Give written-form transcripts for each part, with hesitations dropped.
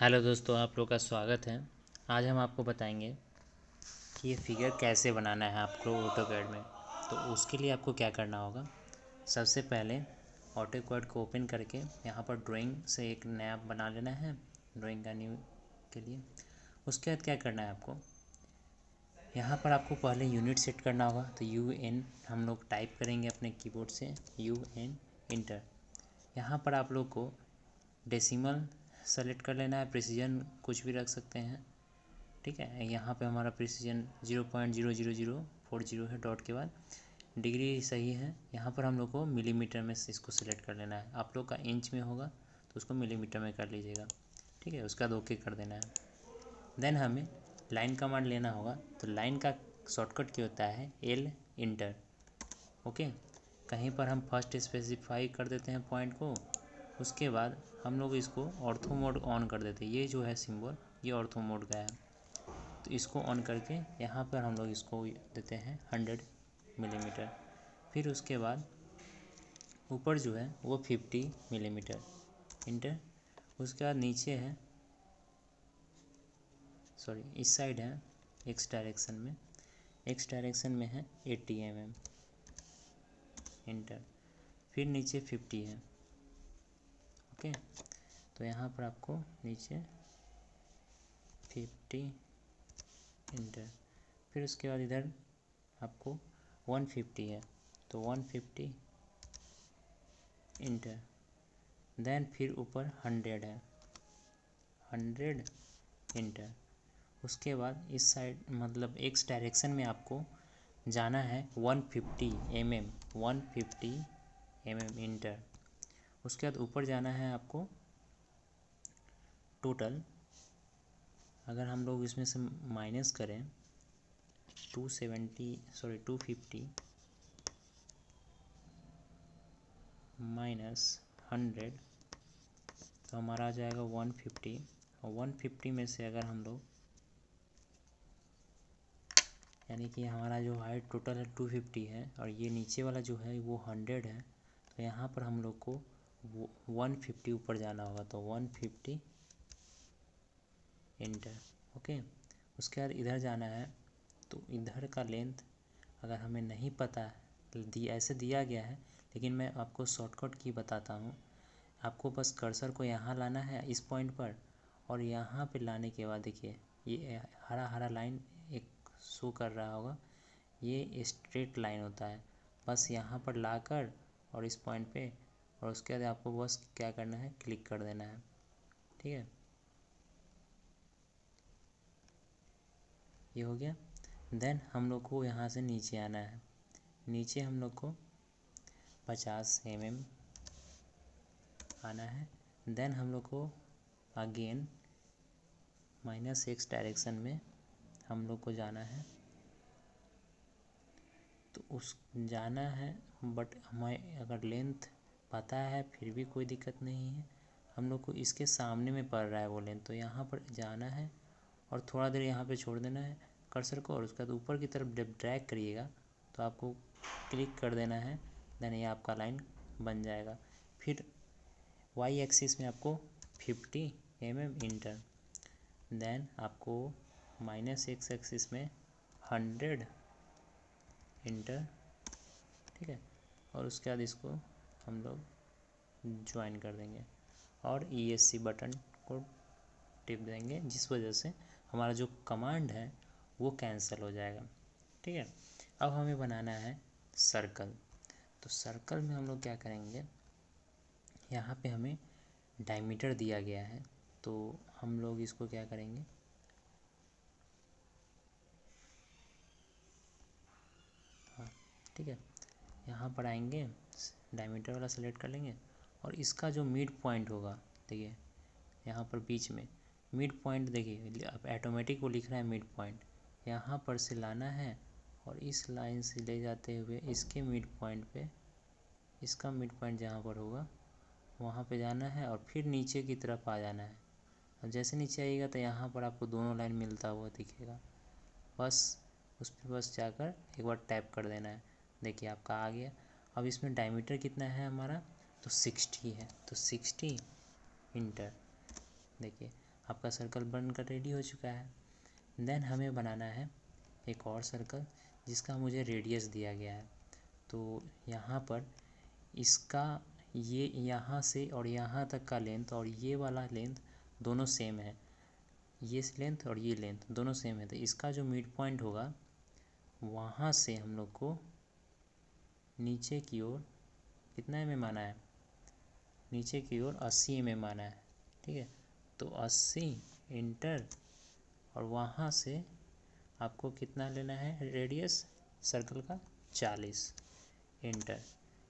Hello दोस्तों, आप लोग का स्वागत है। आज हम आपको बताएंगे कि ये फिगर कैसे बनाना है आपको ऑटोकैड में। तो उसके लिए आपको क्या करना होगा। सबसे पहले ऑटोकैड को ओपन करके यहाँ पर ड्राइंग से एक नया बना लेना है, ड्राइंग का न्यू के लिए। उसके बाद क्या करना है आपको, यहाँ पर आपको पहले यूनिट सेट करना होगा। तो UN हम लोग टाइप करेंगे अपने कीबोर्ड से, UN इंटर। यहाँ पर आप लोग को डेसिमल सेलेक्ट कर लेना है, प्रिसीजन कुछ भी रख सकते हैं, ठीक है। यहाँ पे हमारा प्रिसीजन 0.00040 है, डॉट के बाद डिग्री सही है। यहाँ पर हम लोग को मिलीमीटर में इसको सिलेक्ट कर लेना है। आप लोग का इंच में होगा तो उसको मिलीमीटर में कर लीजिएगा, ठीक है। उसका ओके कर देना है। देन हमें लाइन कमांड लेना होगा। तो लाइन का शॉर्टकट क्या होता है, L इंटर, ओके। कहीं पर हम फर्स्ट स्पेसिफाई कर देते हैं पॉइंट को, उसके बाद हम लोग इसको ऑर्थो मोड ऑन कर देते हैं। ये जो है सिंबल, ये ऑर्थो मोड का है। तो इसको ऑन करके यहाँ पर हम लोग इसको देते हैं 100 मिलीमीटर। फिर उसके बाद ऊपर जो है वो 50 मिलीमीटर इंटर। उसके बाद नीचे है, सॉरी इस साइड है, एक्स डायरेक्शन में है 80 mm इंटर। फिर नीचे 50 है, ओके। तो यहाँ पर आपको नीचे 50 इंटर। फिर उसके बाद इधर आपको 150 है, तो 150 इंटर। देन फिर ऊपर 100 है, 100 इंटर। उसके बाद इस साइड मतलब एक्स डायरेक्शन में आपको जाना है 150 mm, 150 mm इंटर। उसके बाद ऊपर जाना है आपको टोटल, अगर हम लोग इसमें से माइनस करें 250 माइनस 100 तो हमारा आ जाएगा 150। और 150 में से अगर हम लोग, यानी कि हमारा जो हाइट टोटल है 250 है और ये नीचे वाला जो है वो 100 है। तो यहाँ पर हम लोग को 150 ऊपर जाना होगा, तो 150 इंटर, ओके। उसके बाद इधर जाना है। तो इधर का लेंथ अगर हमें नहीं पता है, ऐसे दिया गया है, लेकिन मैं आपको शॉर्टकट की बताता हूँ। आपको बस कर्सर को यहाँ लाना है इस पॉइंट पर, और यहाँ पे लाने के बाद देखिए ये हरा हरा लाइन एक शो कर रहा होगा, ये स्ट्रेट लाइन होता है। बस यहाँ पर लाकर और इस पॉइंट पे, और उसके बाद आपको बस क्या करना है, क्लिक कर देना है, ठीक है। ये हो गया। देन हम लोग को यहाँ से नीचे आना है। नीचे हम लोग को 50 mm आना है। देन हम लोग को अगेन -x डायरेक्शन में हम लोग को जाना है। तो उस जाना है, बट हमें अगर लेंथ पता है फिर भी कोई दिक्कत नहीं है। हम लोग को इसके सामने में पड़ रहा है वो लेंथ, तो यहाँ पर जाना है और थोड़ा देर यहाँ पे छोड़ देना है कर्सर को, और उसके बाद ऊपर की तरफ जब ड्रैग करिएगा तो आपको क्लिक कर देना है। देन ये आपका लाइन बन जाएगा। फिर y एक्सिस में आपको 50 mm इंटर। देन आपको -x एक्सिस में 100 इंटर, ठीक है। और उसके बाद इसको हम लोग ज्वाइन कर देंगे और ESC बटन को टिप देंगे, जिस वजह से हमारा जो कमांड है वो कैंसिल हो जाएगा, ठीक है। अब हमें बनाना है सर्कल। तो सर्कल में हम लोग क्या करेंगे, यहाँ पे हमें डायमीटर दिया गया है, तो हम लोग इसको क्या करेंगे, हाँ ठीक है, यहाँ पर आएंगे, डायमीटर वाला सेलेक्ट कर लेंगे और इसका जो मिड पॉइंट होगा, देखिए यहाँ पर बीच में मिड पॉइंट, देखिए अब ऑटोमेटिक वो लिख रहा है मिड पॉइंट, यहाँ पर से लाना है और इस लाइन से ले जाते हुए इसके मिड पॉइंट पे, इसका मिड पॉइंट जहाँ पर होगा वहाँ पे जाना है और फिर नीचे की तरफ आ जाना है। और जैसे नीचे आइएगा तो यहाँ पर आपको दोनों लाइन मिलता हुआ दिखेगा, बस उस पर बस जाकर एक बार टैप कर देना है। देखिए आपका आ गया। अब इसमें डायमीटर कितना है हमारा, तो 60 है, तो 60 इंटर। देखिए आपका सर्कल बनकर रेडी हो चुका है। देन हमें बनाना है एक और सर्कल जिसका मुझे रेडियस दिया गया है। तो यहाँ पर इसका ये यहाँ से और यहाँ तक का लेंथ और ये वाला लेंथ दोनों सेम है, ये लेंथ और ये लेंथ दोनों सेम है। तो इसका जो मिड पॉइंट होगा वहाँ से हम लोग को नीचे की ओर कितना mm आना है, नीचे की ओर 80 mm आना है। ठीक है, तो 80 इंटर और वहाँ से आपको कितना लेना है रेडियस सर्कल का 40 इंटर।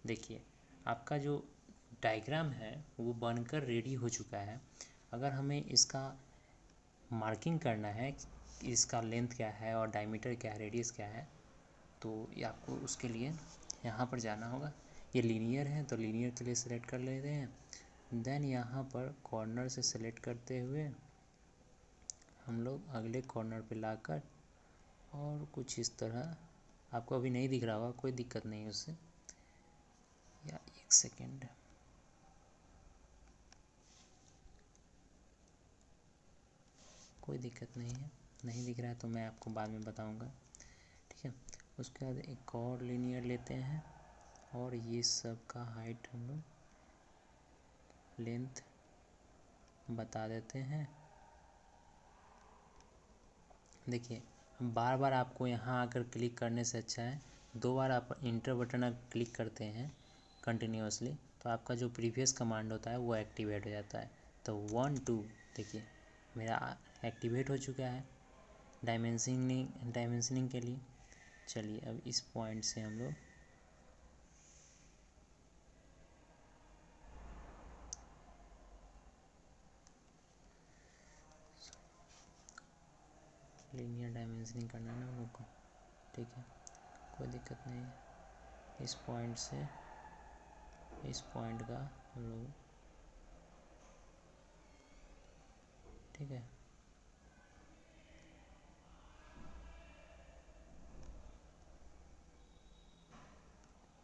देखिए आपका जो डायग्राम है वो बनकर रेडी हो चुका है। अगर हमें इसका मार्किंग करना है इसका लेंथ क्या है और डायमीटर क्या है, रेडियस क्या है, तो ये आपको उसके लिए यहाँ पर जाना होगा। ये लीनियर है तो लीनियर के लिए सेलेक्ट कर लेते हैं। देन यहाँ पर कॉर्नर से सेलेक्ट करते हुए हम लोग अगले कॉर्नर पे लाकर और कुछ इस तरह, आपको अभी नहीं दिख रहा होगा, कोई दिक्कत नहीं है उससे, या एक सेकेंड, कोई दिक्कत नहीं है, नहीं दिख रहा है तो मैं आपको बाद में बताऊंगा। ठीक है, उसके बाद एक और लीनियर लेते हैं और ये सब का हाइट हम लोग लेंथ बता देते हैं। देखिए बार बार आपको यहाँ आकर क्लिक करने से अच्छा है 2 बार आप इंटर बटन अगर क्लिक करते हैं कंटिन्यूसली तो आपका जो प्रीवियस कमांड होता है वो एक्टिवेट हो जाता है। तो 1 2 देखिए मेरा एक्टिवेट हो चुका है डायमेंशनिंग के लिए। चलिए अब इस पॉइंट से हम लोग लीनियर डायमेंशनिंग करना है ना हम लोग को। ठीक है, कोई दिक्कत नहीं है। इस पॉइंट से इस पॉइंट का हम लोग, ठीक है,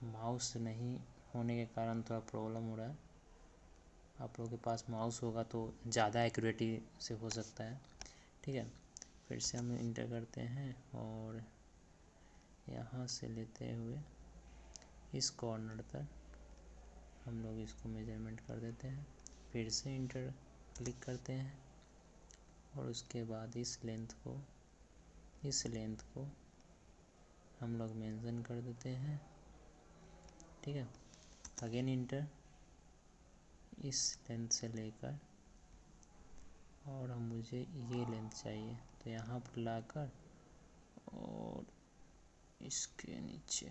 माउस नहीं होने के कारण थोड़ा प्रॉब्लम हो रहा है। आप लोगों के पास माउस होगा तो ज़्यादा एक्यूरेटी से हो सकता है। ठीक है, फिर से हम इंटर करते हैं और यहाँ से लेते हुए इस कॉर्नर तक हम लोग इसको मेजरमेंट कर देते हैं। फिर से इंटर क्लिक करते हैं और उसके बाद इस लेंथ को हम लोग मेंशन कर देते हैं। ठीक है, अगेन इंटर, इस लेंथ से लेकर और हम मुझे ये लेंथ चाहिए तो यहाँ पर लाकर और इसके नीचे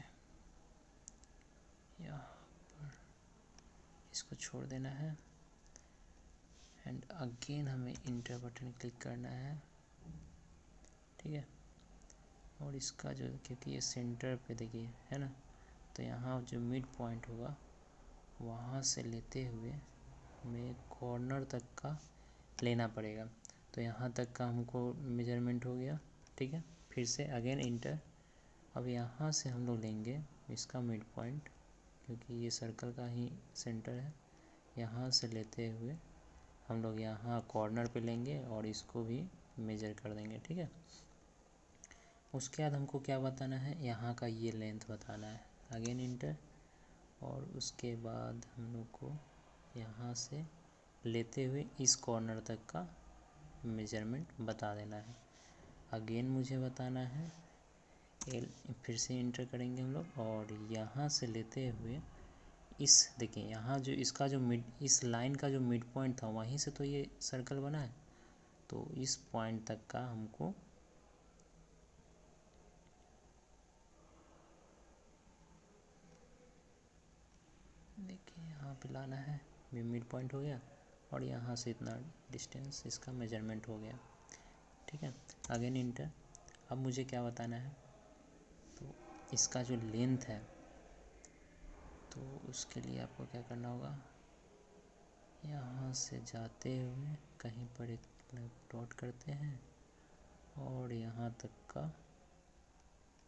यहाँ पर इसको छोड़ देना है एंड अगेन हमें इंटर बटन क्लिक करना है। ठीक है, और इसका जो, क्योंकि ये सेंटर पे देखिए है ना, तो यहाँ जो मिड पॉइंट होगा वहाँ से लेते हुए हमें कॉर्नर तक का लेना पड़ेगा। तो यहाँ तक का हमको मेजरमेंट हो गया। ठीक है, फिर से अगेन इंटर। अब यहाँ से हम लोग लेंगे इसका मिड पॉइंट, क्योंकि ये सर्कल का ही सेंटर है। यहाँ से लेते हुए हम लोग यहाँ कॉर्नर पे लेंगे और इसको भी मेजर कर देंगे। ठीक है, उसके बाद हमको क्या बताना है, यहाँ का ये लेंथ बताना है। अगेन इंटर और उसके बाद हम लोग को यहाँ से लेते हुए इस कॉर्नर तक का मेजरमेंट बता देना है। अगेन मुझे बताना है फिर से इंटर करेंगे हम लोग और यहाँ से लेते हुए इस, देखिए यहाँ जो इसका जो मिड, इस लाइन का जो मिड पॉइंट था वहीं से तो ये सर्कल बना है, तो इस पॉइंट तक का हमको देखिए यहाँ पे लाना है। मिड पॉइंट हो गया और यहाँ से इतना डिस्टेंस इसका मेजरमेंट हो गया। ठीक है, अगेन इंटर। अब मुझे क्या बताना है, तो इसका जो लेंथ है तो उसके लिए आपको क्या करना होगा, यहाँ से जाते हुए कहीं पर एक डॉट करते हैं और यहाँ तक का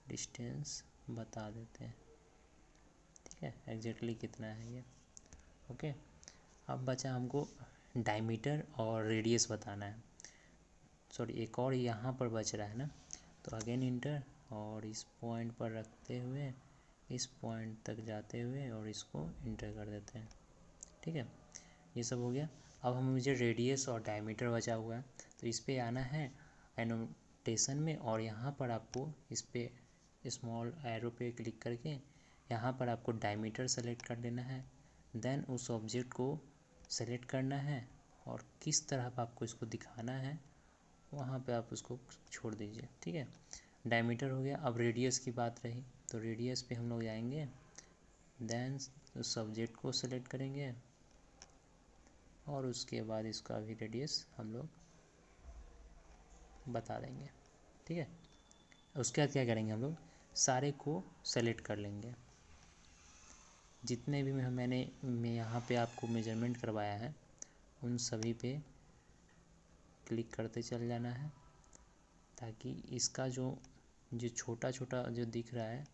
डिस्टेंस बता देते हैं। ठीक है, एग्जैक्टली कितना है ये। ओके, अब बचा हमको डायमीटर और रेडियस बताना है। सॉरी, एक और यहाँ पर बच रहा है ना, तो अगेन इंटर, और इस पॉइंट पर रखते हुए इस पॉइंट तक जाते हुए और इसको इंटर कर देते हैं। ठीक है, ये सब हो गया। अब हम मुझे रेडियस और डायमीटर बचा हुआ है, तो इस पे आना है एनोटेशन में, और यहाँ पर आपको इस पे स्मॉल एरो पे क्लिक करके यहाँ पर आपको डायमीटर सेलेक्ट कर लेना है। देन उस ऑब्जेक्ट को सेलेक्ट करना है और किस तरह आपको इसको दिखाना है वहाँ पे आप उसको छोड़ दीजिए। ठीक है, डायमीटर हो गया। अब रेडियस की बात रही, तो रेडियस पे हम लोग जाएंगे, देन उस सब्जेक्ट को सेलेक्ट करेंगे और उसके बाद इसका भी रेडियस हम लोग बता देंगे। ठीक है, उसके बाद क्या करेंगे, हम लोग सारे को सेलेक्ट कर लेंगे, जितने भी मैं यहाँ पे आपको मेजरमेंट करवाया है उन सभी पे क्लिक करते चल जाना है, ताकि इसका जो छोटा छोटा जो दिख रहा है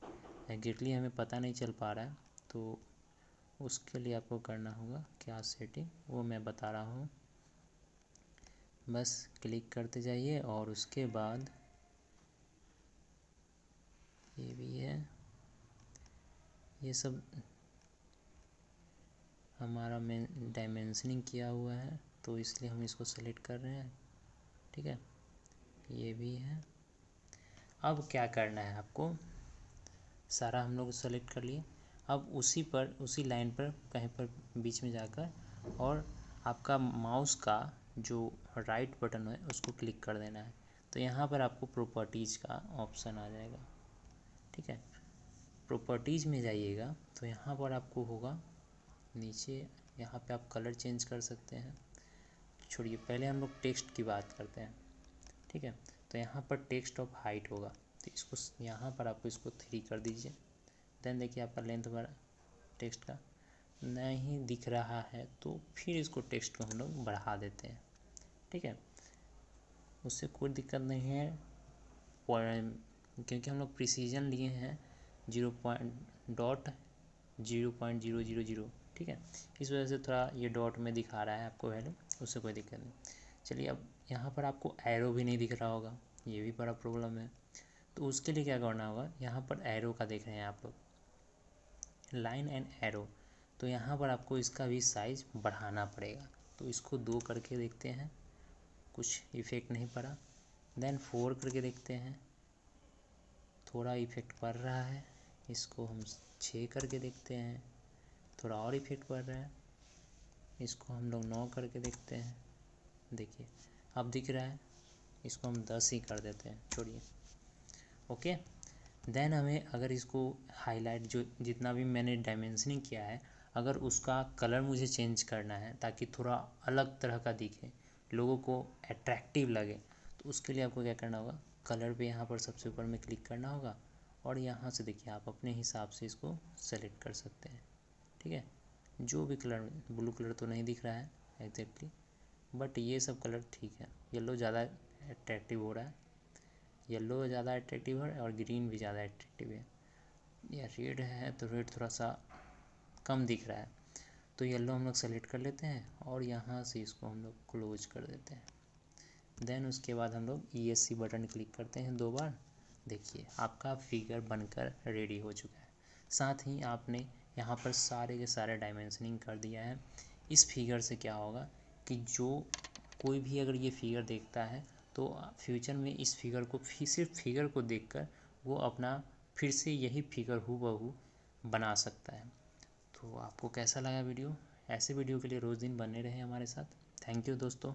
एग्जैक्टली हमें पता नहीं चल पा रहा है, तो उसके लिए आपको करना होगा क्या सेटिंग, वो मैं बता रहा हूँ। बस क्लिक करते जाइए और उसके बाद ये भी है, ये सब हमारा डायमेंशनिंग किया हुआ है तो इसलिए हम इसको सेलेक्ट कर रहे हैं। ठीक है, ये भी है। अब क्या करना है आपको, सारा हम लोग सेलेक्ट कर लिए। अब उसी लाइन पर कहीं पर बीच में जाकर और आपका माउस का जो राइट बटन है उसको क्लिक कर देना है, तो यहाँ पर आपको प्रॉपर्टीज़ का ऑप्शन आ जाएगा। ठीक है, प्रॉपर्टीज़ में जाइएगा तो यहाँ पर आपको होगा नीचे, यहाँ पे आप कलर चेंज कर सकते हैं। छोड़िए, पहले हम लोग टेक्स्ट की बात करते हैं। ठीक है, तो यहाँ पर टेक्स्ट ऑफ हाइट होगा, तो इसको यहाँ पर आपको इसको 3 कर दीजिए। देन देखिए आपका लेंथ बढ़ा, टेक्स्ट का नहीं दिख रहा है तो फिर इसको टेक्स्ट को हम लोग बढ़ा देते हैं। ठीक है, उससे कोई दिक्कत नहीं है, क्योंकि हम लोग प्रिसीजन लिए हैं 0.000। ठीक है, इस वजह से थोड़ा ये डॉट में दिखा रहा है आपको वैल्यू, उससे कोई दिक्कत नहीं। चलिए, अब यहाँ पर आपको एरो भी नहीं दिख रहा होगा, ये भी बड़ा प्रॉब्लम है, तो उसके लिए क्या करना होगा, यहाँ पर एरो का देख रहे हैं आप लोग, लाइन एंड एरो, तो यहाँ पर आपको इसका भी साइज़ बढ़ाना पड़ेगा। तो इसको 2 करके देखते हैं, कुछ इफ़ेक्ट नहीं पड़ा। देन 4 करके देखते हैं, थोड़ा इफ़ेक्ट पड़ रहा है। इसको हम 6 करके देखते हैं, थोड़ा और इफ़ेक्ट पड़ रहा है। इसको हम लोग 9 करके देखते हैं, देखिए अब दिख रहा है। इसको हम 10 ही कर देते हैं, छोड़िए। ओके, देन हमें अगर इसको हाईलाइट जो जितना भी मैंने डायमेंशनिंग किया है, अगर उसका कलर मुझे चेंज करना है ताकि थोड़ा अलग तरह का दिखे, लोगों को अट्रैक्टिव लगे, तो उसके लिए आपको क्या करना होगा, कलर पे यहाँ पर सबसे ऊपर में क्लिक करना होगा और यहाँ से देखिए आप अपने हिसाब से इसको सेलेक्ट कर सकते हैं। ठीक है, जो भी कलर, ब्लू कलर तो नहीं दिख रहा है एग्जैक्टली, बट ये सब कलर ठीक है। येलो ज़्यादा अट्रैक्टिव हो रहा है, येलो ज़्यादा अट्रैक्टिव है और ग्रीन भी ज़्यादा अट्रैक्टिव है। या रेड है तो रेड थोड़ा सा कम दिख रहा है, तो येलो हम लोग सेलेक्ट कर लेते हैं और यहाँ से इसको हम लोग क्लोज कर देते हैं। देन उसके बाद हम लोग ESC बटन क्लिक करते हैं 2 बार। देखिए आपका फिगर बनकर रेडी हो चुका है। साथ ही आपने यहाँ पर सारे के सारे डायमेंशनिंग कर दिया है। इस फिगर से क्या होगा कि जो कोई भी अगर ये फिगर देखता है तो फ्यूचर में इस फिगर को सिर्फ फिगर को देखकर वो अपना फिर से यही फिगर हूबहू बना सकता है। तो आपको कैसा लगा वीडियो? ऐसे वीडियो के लिए रोज़ दिन बने रहें हमारे साथ। थैंक यू दोस्तों।